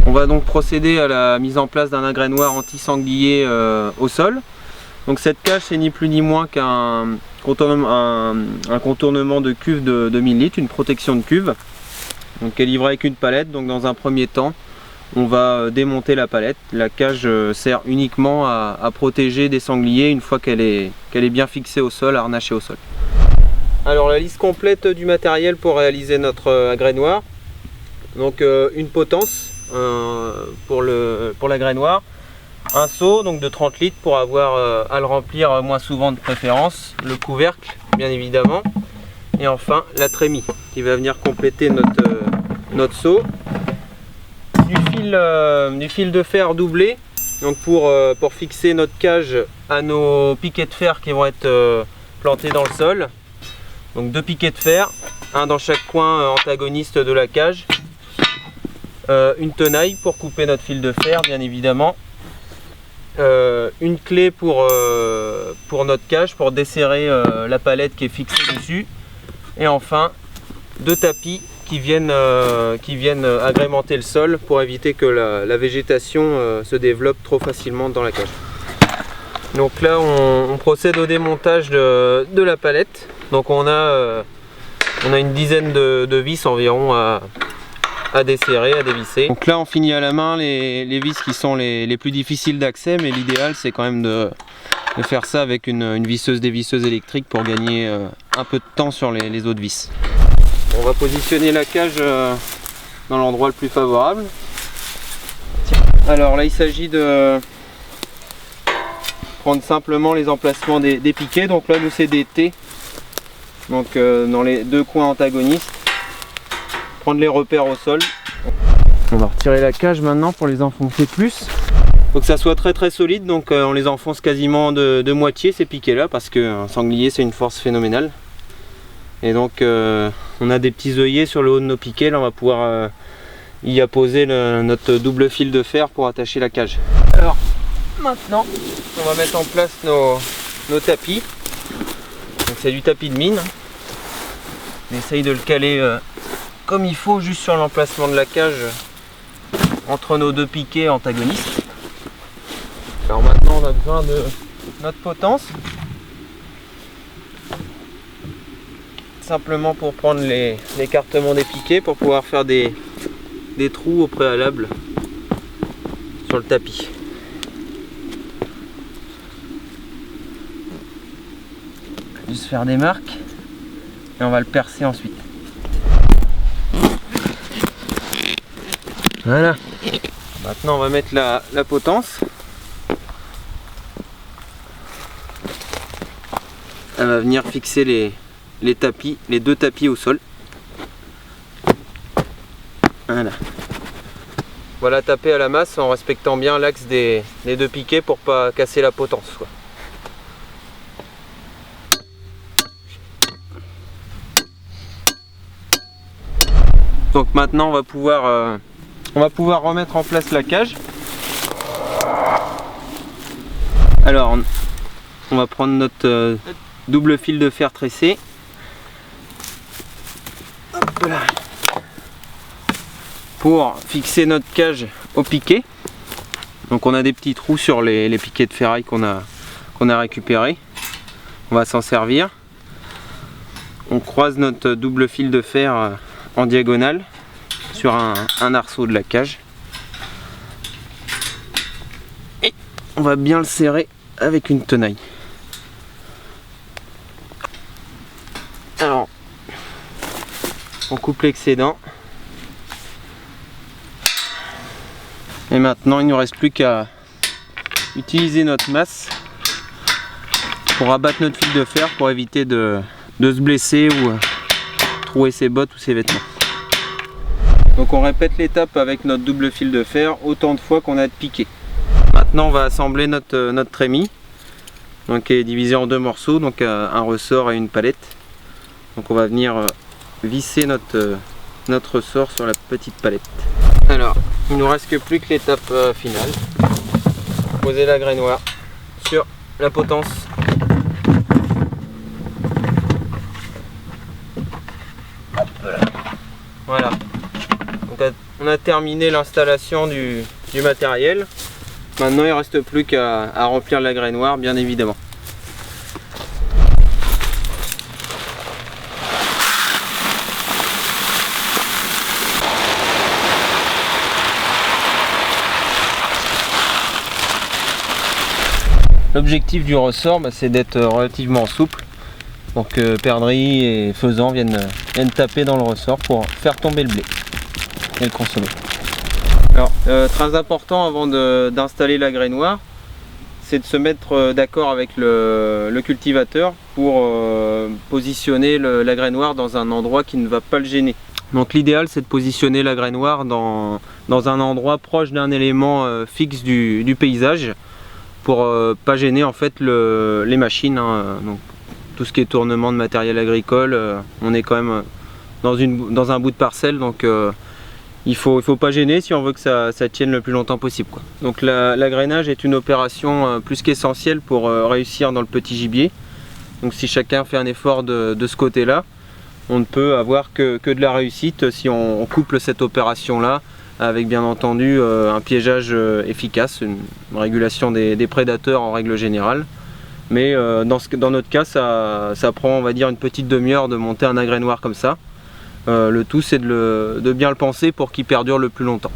On va donc procéder à la mise en place d'un agrénoir anti-sanglier au sol. Donc cette cage, c'est ni plus ni moins qu'un contournement de cuve de 1000 litres, une protection de cuve. Donc elle est livrée avec une palette. Donc dans un premier temps, on va démonter la palette. La cage sert uniquement à protéger des sangliers une fois qu'elle est bien fixée au sol, harnachée au sol. Alors la liste complète du matériel pour réaliser notre agrénoir. Donc une potence pour l'agrénoir. Un seau donc de 30 litres pour avoir à le remplir moins souvent de préférence, le couvercle bien évidemment, et enfin la trémie qui va venir compléter notre seau, du fil de fer doublé donc pour fixer notre cage à nos piquets de fer qui vont être plantés dans le sol. Donc 2 piquets de fer, un dans chaque coin antagoniste de la cage, une tenaille pour couper notre fil de fer bien évidemment, une clé pour notre cage pour desserrer la palette qui est fixée dessus, et enfin 2 tapis qui viennent agrémenter le sol pour éviter que la végétation se développe trop facilement dans la cage. Donc là on procède au démontage de la palette. Donc on a une dizaine de vis environ à desserrer, à dévisser. Donc là on finit à la main les vis qui sont les plus difficiles d'accès, mais l'idéal c'est quand même de faire ça avec une visseuse dévisseuse électrique pour gagner un peu de temps sur les autres vis. On va positionner la cage dans l'endroit le plus favorable. Alors là il s'agit de prendre simplement les emplacements des piquets. Donc là nous c'est des T, donc dans les 2 coins antagonistes. Prendre les repères au sol. On va retirer la cage maintenant pour les enfoncer plus. Il faut que ça soit très solide, donc on les enfonce quasiment de moitié ces piquets là, parce qu'un sanglier c'est une force phénoménale. Et donc on a des petits œillets sur le haut de nos piquets, là on va pouvoir y apposer notre double fil de fer pour attacher la cage. Alors maintenant on va mettre en place nos tapis. Donc c'est du tapis de mine. On essaye de le caler comme il faut, juste sur l'emplacement de la cage entre nos 2 piquets antagonistes. Alors maintenant on a besoin de notre potence, simplement pour prendre l'écartement des piquets pour pouvoir faire des trous au préalable sur le tapis. Juste faire des marques et on va le percer ensuite. Voilà. Maintenant on va mettre la potence. Elle va venir fixer les tapis, les 2 tapis au sol. Voilà. Voilà, taper à la masse en respectant bien l'axe des 2 piquets pour pas casser la potence, quoi. Donc maintenant on va pouvoir remettre en place la cage. Alors on va prendre notre double fil de fer tressé. Hop là. Pour fixer notre cage au piquet. Donc on a des petits trous sur les piquets de ferraille qu'on a récupérés. On va s'en servir. On croise notre double fil de fer en diagonale sur un arceau de la cage. Et on va bien le serrer avec une tenaille. Alors, on coupe l'excédent. Et maintenant, il ne nous reste plus qu'à utiliser notre masse pour abattre notre fil de fer pour éviter de se blesser ou trouer ses bottes ou ses vêtements. Donc on répète l'étape avec notre double fil de fer autant de fois qu'on a de piquets. Maintenant on va assembler notre trémie, donc qui est divisé en 2 morceaux, donc un ressort et une palette. Donc on va venir visser notre ressort sur la petite palette. Alors il ne nous reste que plus que l'étape finale. Poser l'agrénoir sur la potence. Voilà. Donc on a terminé l'installation du matériel. Maintenant il ne reste plus qu'à remplir la grainoire, bien évidemment. L'objectif du ressort, c'est d'être relativement souple pour que perdrix et faisan viennent taper dans le ressort pour faire tomber le blé et le consommer. Alors, très important avant d'installer la grainoire, c'est de se mettre d'accord avec le cultivateur pour positionner la grainoire dans un endroit qui ne va pas le gêner. Donc l'idéal, c'est de positionner la grainoire dans un endroit proche d'un élément fixe du paysage pour pas gêner en fait les machines, hein. Donc tout ce qui est tournement de matériel agricole, on est quand même dans un bout de parcelle, donc il faut pas gêner si on veut que ça tienne le plus longtemps possible, quoi. Donc l'agrainage est une opération plus qu'essentielle pour réussir dans le petit gibier. Donc si chacun fait un effort de ce côté là, on ne peut avoir que de la réussite si on couple cette opération là avec bien entendu un piégeage efficace, une régulation des prédateurs en règle générale. Mais dans notre cas, ça prend, on va dire, une petite demi-heure de monter un agrainoir comme ça. Le tout, c'est de bien le penser pour qu'il perdure le plus longtemps.